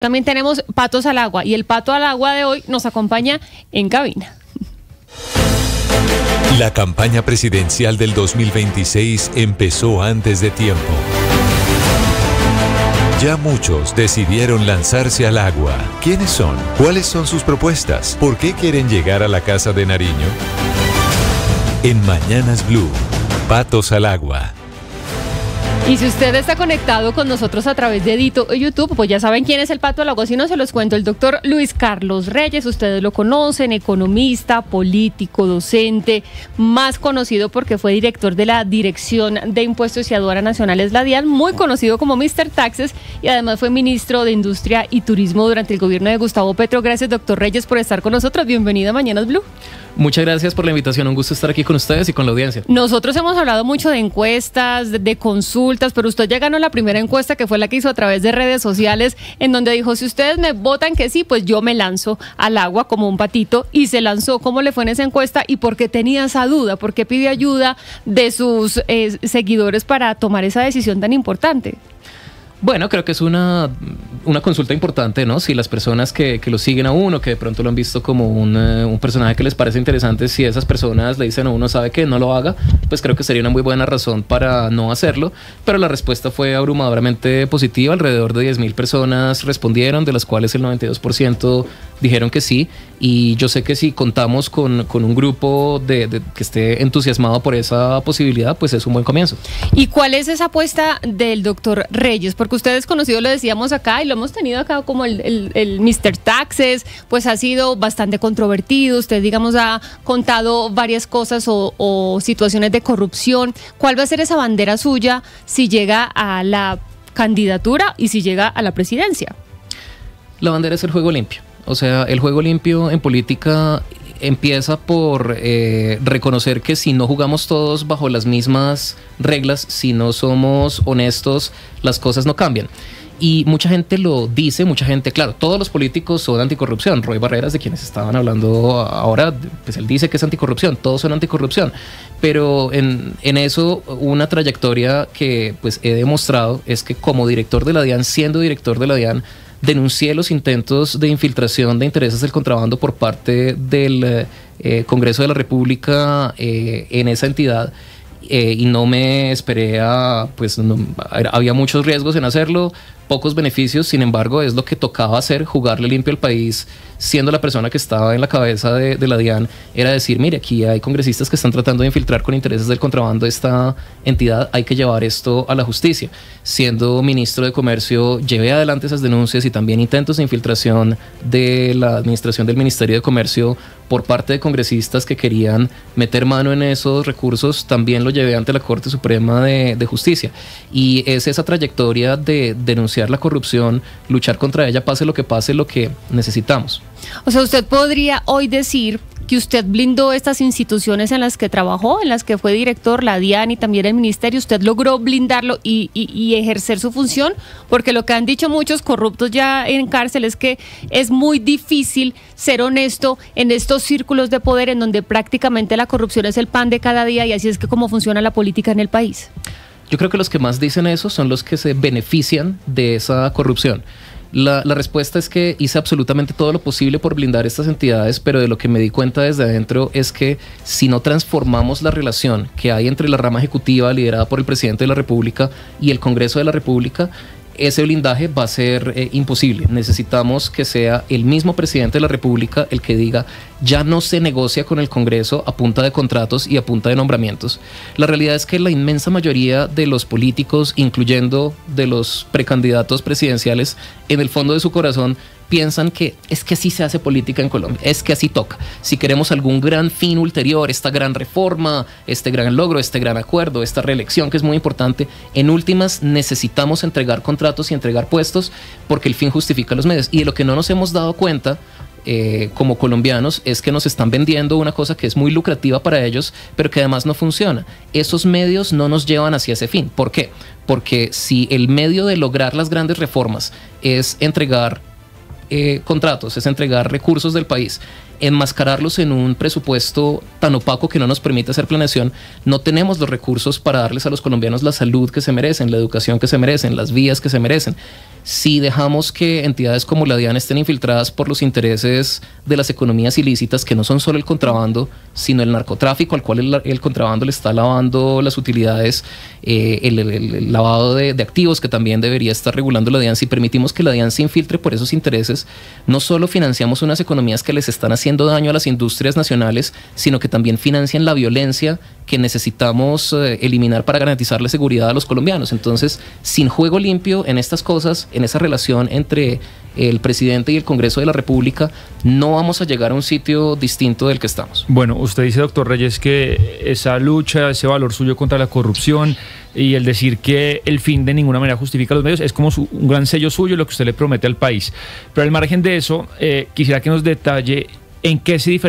También tenemos Patos al Agua y el Pato al Agua de hoy nos acompaña en cabina. La campaña presidencial del 2026 empezó antes de tiempo. Ya muchos decidieron lanzarse al agua. ¿Quiénes son? ¿Cuáles son sus propuestas? ¿Por qué quieren llegar a la Casa de Nariño? En Mañanas Blue, Patos al Agua. Y si usted está conectado con nosotros a través de Edito o YouTube, pues ya saben quién es el Pato al Agua. Si no, se los cuento, el doctor Luis Carlos Reyes, ustedes lo conocen, economista, político, docente, más conocido porque fue director de la Dirección de Impuestos y Aduanas Nacionales, la DIAN, muy conocido como Mr. Taxes, y además fue ministro de Industria y Turismo durante el gobierno de Gustavo Petro. Gracias, doctor Reyes, por estar con nosotros. Bienvenido a Mañanas Blue. Muchas gracias por la invitación, un gusto estar aquí con ustedes y con la audiencia. Nosotros hemos hablado mucho de encuestas, de consultas, pero usted ya ganó la primera encuesta, que fue la que hizo a través de redes sociales, en donde dijo, si ustedes me votan que sí, pues yo me lanzo al agua como un patito, y se lanzó. ¿Cómo le fue en esa encuesta y por qué tenía esa duda? ¿Por qué pidió ayuda de sus seguidores para tomar esa decisión tan importante? Bueno, creo que es una consulta importante, ¿no? Si las personas que lo siguen a uno, que de pronto lo han visto como un personaje que les parece interesante, si esas personas le dicen a uno, sabe que no lo haga, pues creo que sería una muy buena razón para no hacerlo. Pero la respuesta fue abrumadoramente positiva. Alrededor de 10,000 personas respondieron, de las cuales el 92% dijeron que sí. Y yo sé que si contamos con un grupo que esté entusiasmado por esa posibilidad, pues es un buen comienzo. ¿Y cuál es esa apuesta del doctor Reyes? Porque usted es conocido, lo decíamos acá, y lo hemos tenido acá como el Mr. Taxes, pues ha sido bastante controvertido. Usted, digamos, ha contado varias cosas o situaciones de corrupción. ¿Cuál va a ser esa bandera suya si llega a la candidatura y si llega a la presidencia? La bandera es el juego limpio. O sea, el juego limpio en política empieza por reconocer que si no jugamos todos bajo las mismas reglas, si no somos honestos, las cosas no cambian. Y mucha gente lo dice, mucha gente, claro, todos los políticos son anticorrupción. Roy Barreras, de quienes estaban hablando ahora, pues él dice que es anticorrupción, todos son anticorrupción. Pero en eso, una trayectoria que pues he demostrado es que como director de la DIAN, siendo director de la DIAN, denuncié los intentos de infiltración de intereses del contrabando por parte del Congreso de la República en esa entidad. Y no me esperé había muchos riesgos en hacerlo, pocos beneficios. Sin embargo, es lo que tocaba hacer, jugarle limpio al país, siendo la persona que estaba en la cabeza de la DIAN, era decir, mire, aquí hay congresistas que están tratando de infiltrar con intereses del contrabando esta entidad, hay que llevar esto a la justicia. Siendo ministro de Comercio, llevé adelante esas denuncias y también intentos de infiltración de la administración del Ministerio de Comercio por parte de congresistas que querían meter mano en esos recursos. También lo llevé ante la Corte Suprema de Justicia. Y es esa trayectoria de denunciar la corrupción, luchar contra ella, pase lo que necesitamos. O sea, usted podría hoy decir que usted blindó estas instituciones en las que trabajó, en las que fue director, la DIAN y también el ministerio. Usted logró blindarlo y ejercer su función, porque lo que han dicho muchos corruptos ya en cárcel es que es muy difícil ser honesto en estos círculos de poder en donde prácticamente la corrupción es el pan de cada día, y así es que cómo funciona la política en el país. Yo creo que los que más dicen eso son los que se benefician de esa corrupción. La respuesta es que hice absolutamente todo lo posible por blindar estas entidades, pero de lo que me di cuenta desde adentro es que si no transformamos la relación que hay entre la rama ejecutiva liderada por el presidente de la República y el Congreso de la República, ese blindaje va a ser imposible. Necesitamos que sea el mismo presidente de la República el que diga, ya no se negocia con el Congreso a punta de contratos y a punta de nombramientos. La realidad es que la inmensa mayoría de los políticos, incluyendo de los precandidatos presidenciales, en el fondo de su corazón piensan que es que así se hace política en Colombia, es que así toca. Si queremos algún gran fin ulterior, esta gran reforma, este gran logro, este gran acuerdo, esta reelección que es muy importante, en últimas necesitamos entregar contratos y entregar puestos porque el fin justifica los medios. Y de lo que no nos hemos dado cuenta como colombianos es que nos están vendiendo una cosa que es muy lucrativa para ellos, pero que además no funciona. Esos medios no nos llevan hacia ese fin. ¿Por qué? Porque si el medio de lograr las grandes reformas es entregar contratos, es entregar recursos del país, enmascararlos en un presupuesto tan opaco que no nos permite hacer planeación, no tenemos los recursos para darles a los colombianos la salud que se merecen, la educación que se merecen, las vías que se merecen. Si dejamos que entidades como la DIAN estén infiltradas por los intereses de las economías ilícitas, que no son solo el contrabando, sino el narcotráfico, al cual el contrabando le está lavando las utilidades, el lavado de activos, que también debería estar regulando la DIAN. Si permitimos que la DIAN se infiltre por esos intereses, no solo financiamos unas economías que les están haciendo daño a las industrias nacionales, sino que también financian la violencia que necesitamos eliminar para garantizar la seguridad a los colombianos. Entonces, sin juego limpio en estas cosas, en esa relación entre el presidente y el Congreso de la República, no vamos a llegar a un sitio distinto del que estamos. Bueno, usted dice, doctor Reyes, que esa lucha, ese valor suyo contra la corrupción y el decir que el fin de ninguna manera justifica los medios es como un gran sello suyo, lo que usted le promete al país. Pero al margen de eso, quisiera que nos detalle en qué se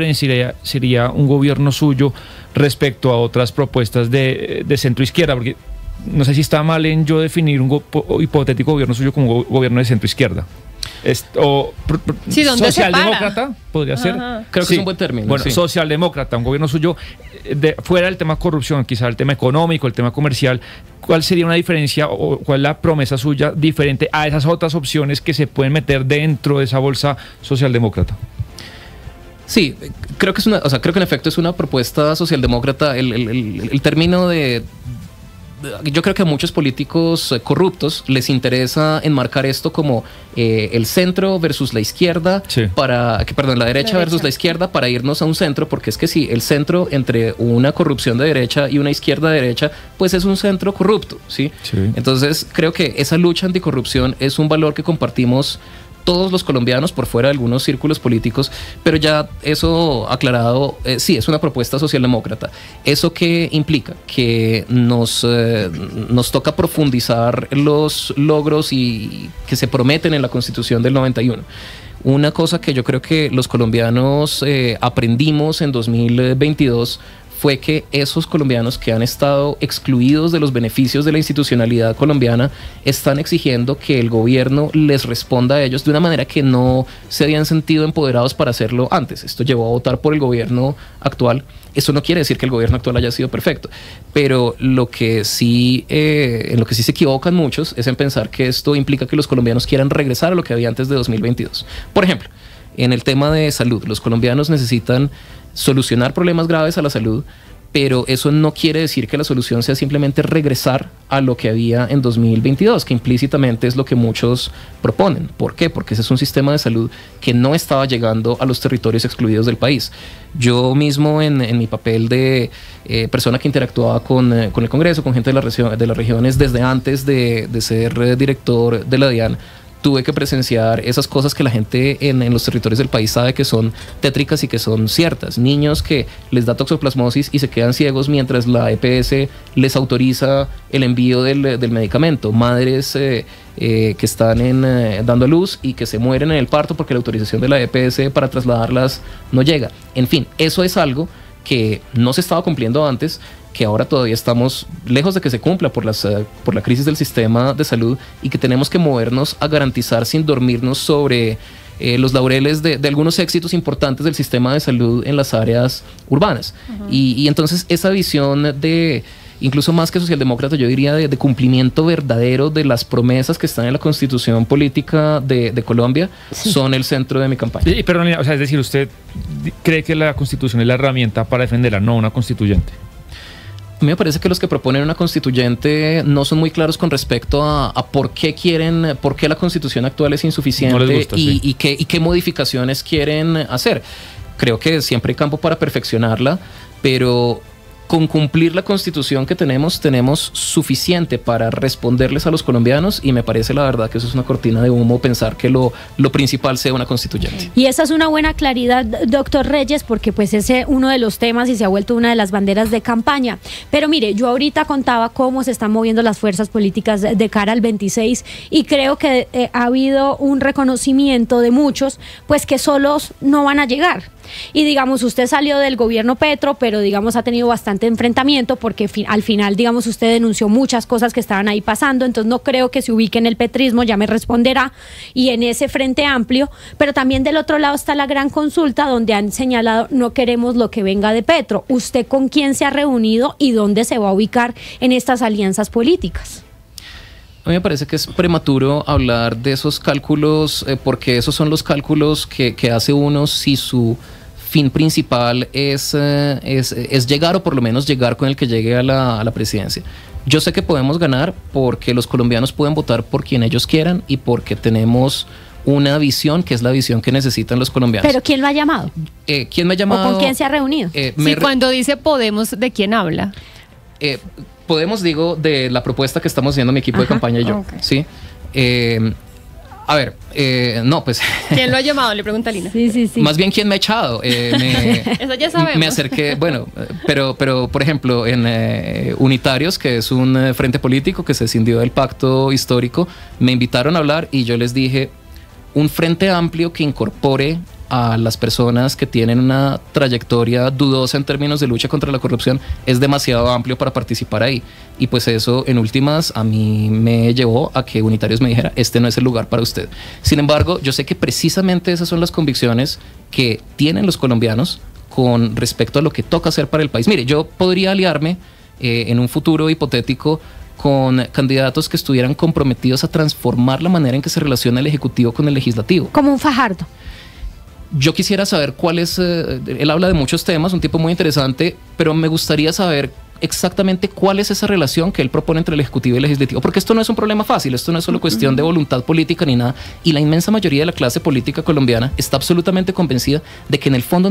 sería un gobierno suyo respecto a otras propuestas de centro izquierda, porque no sé si está mal en yo definir un hipotético gobierno suyo como un gobierno de centro izquierda. Sí, socialdemócrata podría ser. Creo que es un buen término. Bueno, sí. Socialdemócrata, un gobierno suyo fuera del tema corrupción, quizá el tema económico, el tema comercial. ¿Cuál sería una diferencia o cuál es la promesa suya diferente a esas otras opciones que se pueden meter dentro de esa bolsa socialdemócrata? Sí, creo que creo que en efecto es una propuesta socialdemócrata. El término de yo creo que a muchos políticos corruptos les interesa enmarcar esto como el centro versus la izquierda, sí. La derecha versus la izquierda, para irnos a un centro, porque es que sí, el centro entre una corrupción de derecha y una izquierda de derecha, pues es un centro corrupto, ¿sí? Sí. Entonces creo que esa lucha anticorrupción es un valor que compartimos todos los colombianos, por fuera de algunos círculos políticos, pero ya eso aclarado, sí, es una propuesta socialdemócrata. ¿Eso qué implica? Que nos toca profundizar los logros y que se prometen en la Constitución del 91. Una cosa que yo creo que los colombianos aprendimos en 2022 fue que esos colombianos que han estado excluidos de los beneficios de la institucionalidad colombiana están exigiendo que el gobierno les responda a ellos de una manera que no se habían sentido empoderados para hacerlo antes. Esto llevó a votar por el gobierno actual. Eso no quiere decir que el gobierno actual haya sido perfecto, pero en lo que sí se equivocan muchos es en pensar que esto implica que los colombianos quieran regresar a lo que había antes de 2022. Por ejemplo, en el tema de salud, los colombianos necesitan solucionar problemas graves a la salud, pero eso no quiere decir que la solución sea simplemente regresar a lo que había en 2022, que implícitamente es lo que muchos proponen. ¿Por qué? Porque ese es un sistema de salud que no estaba llegando a los territorios excluidos del país. Yo mismo en mi papel de persona que interactuaba con el Congreso, con gente de las regiones desde antes de ser director de la DIAN, tuve que presenciar esas cosas que la gente en los territorios del país sabe que son tétricas y que son ciertas. Niños que les da toxoplasmosis y se quedan ciegos mientras la EPS les autoriza el envío del medicamento. Madres que están dando a luz y que se mueren en el parto porque la autorización de la EPS para trasladarlas no llega. En fin, eso es algo que no se estaba cumpliendo antes, que ahora todavía estamos lejos de que se cumpla por la crisis del sistema de salud, y que tenemos que movernos a garantizar sin dormirnos sobre los laureles de algunos éxitos importantes del sistema de salud en las áreas urbanas. Y entonces esa visión de, incluso más que socialdemócrata, yo diría de cumplimiento verdadero de las promesas que están en la Constitución política de Colombia, sí, son el centro de mi campaña. Pero, o sea, es decir, ¿usted cree que la Constitución es la herramienta para defenderla, no una constituyente? A mí me parece que los que proponen una constituyente no son muy claros con respecto a por qué la Constitución actual es insuficiente, no les gusta, sí, y qué modificaciones quieren hacer. Creo que siempre hay campo para perfeccionarla, pero con cumplir la Constitución que tenemos suficiente para responderles a los colombianos, y me parece la verdad que eso es una cortina de humo pensar que lo principal sea una constituyente. Y esa es una buena claridad, doctor Reyes, porque pues ese es uno de los temas y se ha vuelto una de las banderas de campaña. Pero mire, yo ahorita contaba cómo se están moviendo las fuerzas políticas de cara al 26, y creo que ha habido un reconocimiento de muchos, pues que solos no van a llegar. y digamos usted salió del gobierno Petro, pero digamos ha tenido bastante enfrentamiento porque al final digamos usted denunció muchas cosas que estaban ahí pasando, entonces no creo que se ubique en el petrismo, ya me responderá, y en ese Frente Amplio, pero también del otro lado está la gran consulta donde han señalado no queremos lo que venga de Petro. ¿Usted con quién se ha reunido y dónde se va a ubicar en estas alianzas políticas? A mí me parece que es prematuro hablar de esos cálculos, porque esos son los cálculos que hace uno si su fin principal es llegar, o por lo menos llegar con el que llegue a la presidencia. Yo sé que podemos ganar porque los colombianos pueden votar por quien ellos quieran y porque tenemos una visión que es la visión que necesitan los colombianos. ¿Pero quién lo ha llamado? ¿Quién me ha llamado? ¿O con quién se ha reunido? Sí, cuando dice Podemos, ¿de quién habla? Podemos, digo, de la propuesta que estamos haciendo mi equipo de campaña y yo. Okay. ¿Sí? A ver, no, pues... ¿Quién lo ha llamado? Le pregunta Lina. Sí. Más bien, ¿quién me ha echado? Eso ya sabemos. Me acerqué, bueno, pero por ejemplo, en Unitarios, que es un frente político que se escindió del pacto histórico, me invitaron a hablar y yo les dije, un frente amplio que incorpore a las personas que tienen una trayectoria dudosa en términos de lucha contra la corrupción es demasiado amplio para participar ahí. Y pues eso, en últimas, a mí me llevó a que Unitarios me dijera, este no es el lugar para usted. Sin embargo, yo sé que precisamente esas son las convicciones que tienen los colombianos con respecto a lo que toca hacer para el país. Mire, yo podría aliarme en un futuro hipotético con candidatos que estuvieran comprometidos a transformar la manera en que se relaciona el Ejecutivo con el Legislativo. Como un Fajardo. Yo quisiera saber cuál es, él habla de muchos temas, un tipo muy interesante, pero me gustaría saber exactamente cuál es esa relación que él propone entre el Ejecutivo y el Legislativo, porque esto no es un problema fácil, esto no es solo cuestión de voluntad política ni nada, y la inmensa mayoría de la clase política colombiana está absolutamente convencida de que en el fondo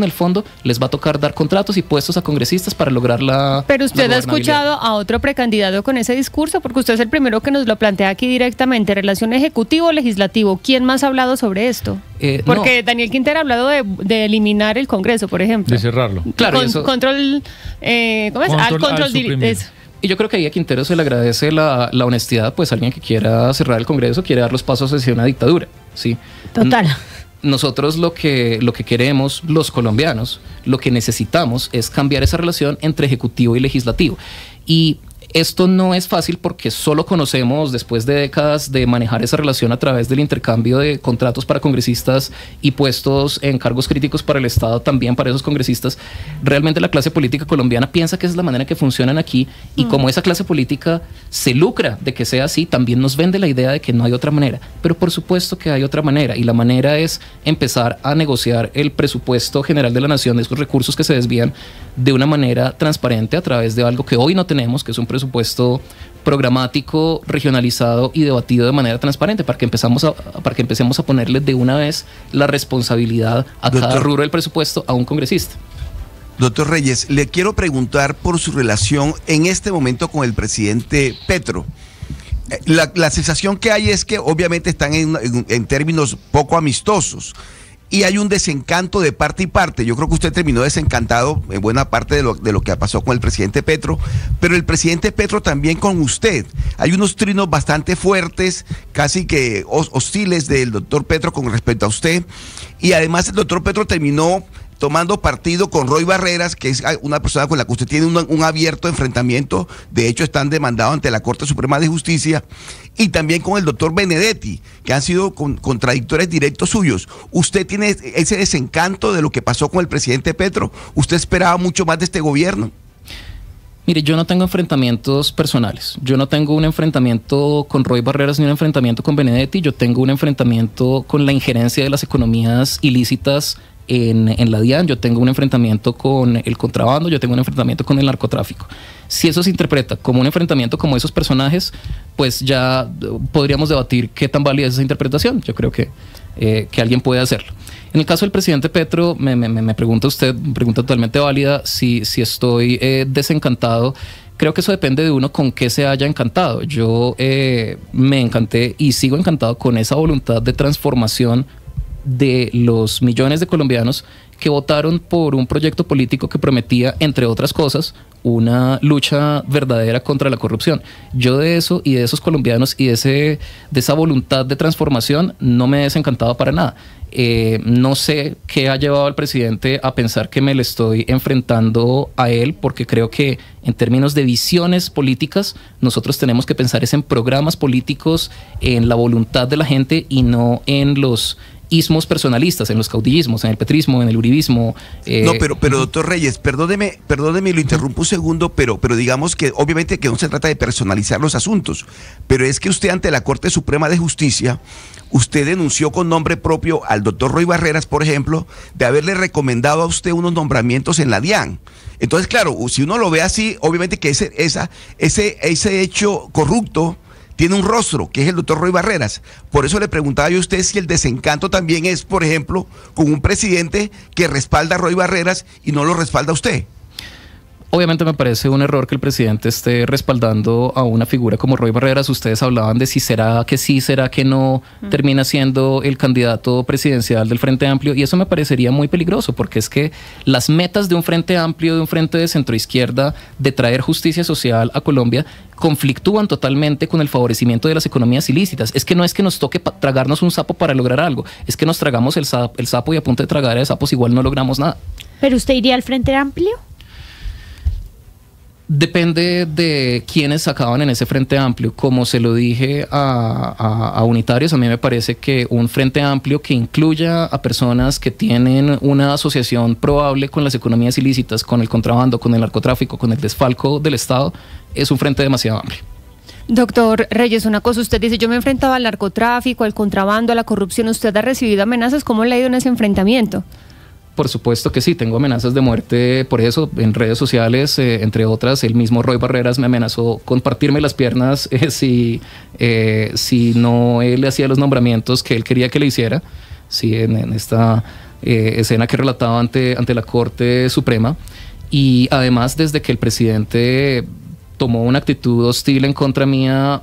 les va a tocar dar contratos y puestos a congresistas para lograr la... Pero usted ha escuchado a otro precandidato con ese discurso, porque usted es el primero que nos lo plantea aquí directamente, relación Ejecutivo-Legislativo. ¿Quién más ha hablado sobre esto? Porque no. Daniel Quintero ha hablado de eliminar el Congreso, por ejemplo. De cerrarlo. Claro, control... ¿cómo es? Y yo creo que ahí a Quintero se le agradece la honestidad, pues alguien que quiera cerrar el Congreso quiere dar los pasos hacia una dictadura, ¿sí? Total. Nosotros lo que queremos, los colombianos, lo que necesitamos es cambiar esa relación entre Ejecutivo y Legislativo. Y esto no es fácil porque solo conocemos, después de décadas de manejar esa relación a través del intercambio de contratos para congresistas y puestos en cargos críticos para el Estado también para esos congresistas, realmente la clase política colombiana piensa que esa es la manera que funcionan aquí y como esa clase política se lucra de que sea así, también nos vende la idea de que no hay otra manera. Pero por supuesto que hay otra manera y la manera es empezar a negociar el presupuesto general de la nación, de esos recursos que se desvían de una manera transparente a través de algo que hoy no tenemos, que es un presupuesto programático, regionalizado y debatido de manera transparente para que empecemos a ponerle de una vez la responsabilidad a cada rubro del presupuesto a un congresista. Doctor Reyes, le quiero preguntar por su relación en este momento con el presidente Petro. La sensación que hay es que obviamente están en términos poco amistosos. Y hay un desencanto de parte y parte. Yo creo que usted terminó desencantado en buena parte de lo que pasó con el presidente Petro, pero el presidente Petro también con usted. Hay unos trinos bastante fuertes, casi que hostiles del doctor Petro con respecto a usted. Y además el doctor Petro terminó tomando partido con Roy Barreras, que es una persona con la que usted tiene un abierto enfrentamiento. De hecho, están demandados ante la Corte Suprema de Justicia. Y también con el doctor Benedetti, que han sido contradictores directos suyos. ¿Usted tiene ese desencanto de lo que pasó con el presidente Petro? ¿Usted esperaba mucho más de este gobierno? Mire, yo no tengo enfrentamientos personales. Yo no tengo un enfrentamiento con Roy Barreras ni un enfrentamiento con Benedetti. Yo tengo un enfrentamiento con la injerencia de las economías ilícitas en la DIAN. Yo tengo un enfrentamiento con el contrabando, yo tengo un enfrentamiento con el narcotráfico. Si eso se interpreta como un enfrentamiento como esos personajes, pues ya podríamos debatir qué tan válida es esa interpretación. Yo creo que alguien puede hacerlo. En el caso del presidente Petro, me pregunta usted, pregunta totalmente válida, si estoy desencantado. Creo que eso depende de uno con qué se haya encantado. Yo me encanté y sigo encantado con esa voluntad de transformación de los millones de colombianos que votaron por un proyecto político que prometía, entre otras cosas, una lucha verdadera contra la corrupción. Yo de eso y de esos colombianos y de esa voluntad de transformación no me he desencantado para nada. No sé qué ha llevado al presidente a pensar que me le estoy enfrentando a él, porque creo que en términos de visiones políticas nosotros tenemos que pensar es en programas políticos, en la voluntad de la gente y no en los ismos personalistas, en los caudillismos, en el petrismo, en el uribismo. No, pero doctor Reyes, perdóneme, lo interrumpo un segundo, pero digamos que obviamente que no se trata de personalizar los asuntos, pero es que usted ante la Corte Suprema de Justicia, usted denunció con nombre propio al doctor Roy Barreras, por ejemplo, de haberle recomendado a usted unos nombramientos en la DIAN. Entonces, claro, si uno lo ve así, obviamente que ese hecho corrupto tiene un rostro, que es el doctor Roy Barreras. Por eso le preguntaba yo a usted si el desencanto también es, por ejemplo, con un presidente que respalda a Roy Barreras y no lo respalda a usted. Obviamente me parece un error que el presidente esté respaldando a una figura como Roy Barreras. Ustedes hablaban de si será que sí, será que no termina siendo el candidato presidencial del Frente Amplio, y eso me parecería muy peligroso, porque es que las metas de un Frente Amplio, de un frente de centroizquierda, de traer justicia social a Colombia, conflictúan totalmente con el favorecimiento de las economías ilícitas. Es que no es que nos toque tragarnos un sapo para lograr algo, es que nos tragamos el sapo y a punto de tragar a sapos igual no logramos nada. ¿Pero usted iría al Frente Amplio? Depende de quiénes acaban en ese Frente Amplio. Como se lo dije a unitarios, a mí me parece que un Frente Amplio que incluya a personas que tienen una asociación probable con las economías ilícitas, con el contrabando, con el narcotráfico, con el desfalco del Estado, es un frente demasiado amplio. Doctor Reyes, una cosa, usted dice, yo me he enfrentado al narcotráfico, al contrabando, a la corrupción. ¿Usted ha recibido amenazas? ¿Cómo le ha ido en ese enfrentamiento? Por supuesto que sí, tengo amenazas de muerte por eso en redes sociales, entre otras. El mismo Roy Barreras me amenazó con partirme las piernas si no él le hacía los nombramientos que él quería que le hiciera, sí, en esta escena que relataba ante la Corte Suprema. Y además, desde que el presidente tomó una actitud hostil en contra mía,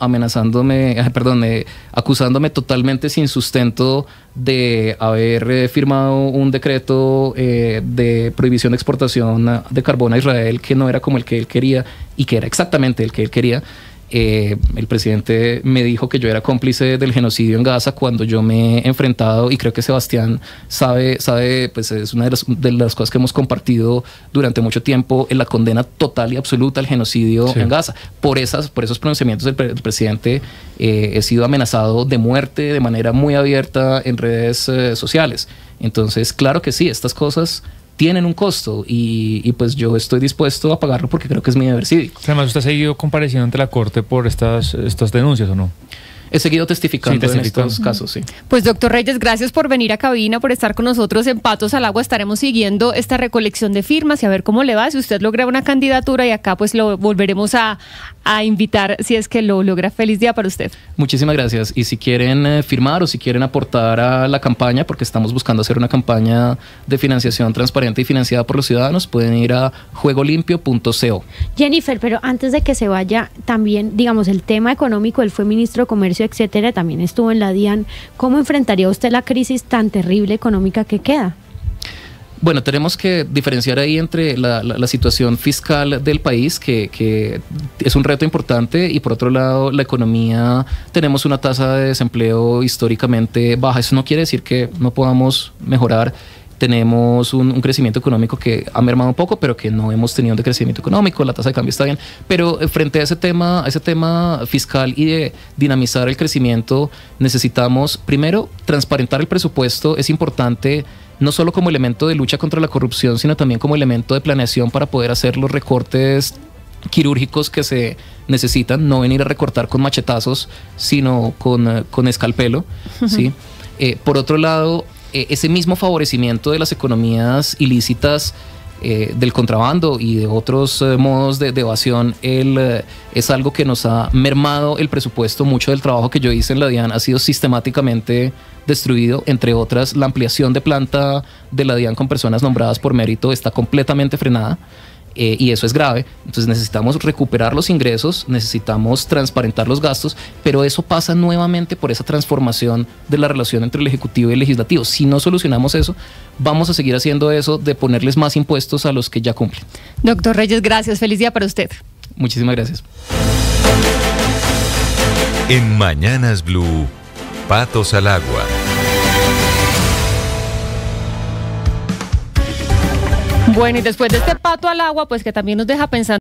acusándome totalmente sin sustento de haber firmado un decreto de prohibición de exportación de carbón a Israel que no era como el que él quería y que era exactamente el que él quería. El presidente me dijo que yo era cómplice del genocidio en Gaza cuando yo me he enfrentado, y creo que Sebastián sabe, pues es una de las cosas que hemos compartido durante mucho tiempo, en la condena total y absoluta al genocidio en Gaza. Por esos pronunciamientos del presidente he sido amenazado de muerte de manera muy abierta en redes sociales. Entonces, claro que sí, estas cosas tienen un costo y pues yo estoy dispuesto a pagarlo porque creo que es mi deber cívico. Además, ¿usted ha seguido compareciendo ante la Corte por estas denuncias o no? He seguido testificando en estos casos, sí. Pues doctor Reyes, gracias por venir a cabina, por estar con nosotros en Patos al Agua. Estaremos siguiendo esta recolección de firmas y a ver cómo le va. Si usted logra una candidatura, y acá pues lo volveremos a invitar si es que lo logra. Feliz día para usted. Muchísimas gracias. Y si quieren firmar o si quieren aportar a la campaña, porque estamos buscando hacer una campaña de financiación transparente y financiada por los ciudadanos, pueden ir a juegolimpio.co. Jennifer, pero antes de que se vaya, también, digamos, el tema económico, él fue ministro de Comercio, etcétera, también estuvo en la DIAN. ¿Cómo enfrentaría usted la crisis tan terrible económica que queda? Bueno, tenemos que diferenciar ahí entre la situación fiscal del país, que es un reto importante, y por otro lado la economía. Tenemos una tasa de desempleo históricamente baja. Eso no quiere decir que no podamos mejorar. Tenemos un crecimiento económico que ha mermado un poco, pero que no hemos tenido un decrecimiento económico. La tasa de cambio está bien, pero frente a ese tema fiscal y de dinamizar el crecimiento, necesitamos primero transparentar el presupuesto. Es importante no solo como elemento de lucha contra la corrupción, sino también como elemento de planeación para poder hacer los recortes quirúrgicos que se necesitan. No venir a recortar con machetazos, sino con escalpelo, ¿sí? Por otro lado, ese mismo favorecimiento de las economías ilícitas, del contrabando y de otros modos de evasión, es algo que nos ha mermado el presupuesto. Mucho del trabajo que yo hice en la DIAN ha sido sistemáticamente destruido. Entre otras, la ampliación de planta de la DIAN con personas nombradas por mérito está completamente frenada. Y eso es grave. Entonces necesitamos recuperar los ingresos, necesitamos transparentar los gastos, pero eso pasa nuevamente por esa transformación de la relación entre el Ejecutivo y el Legislativo. Si no solucionamos eso, vamos a seguir haciendo eso de ponerles más impuestos a los que ya cumplen. Doctor Reyes, gracias. Feliz día para usted. Muchísimas gracias. En Mañanas Blue, Patos al Agua. Bueno, y después de este pato al agua, pues que también nos deja pensando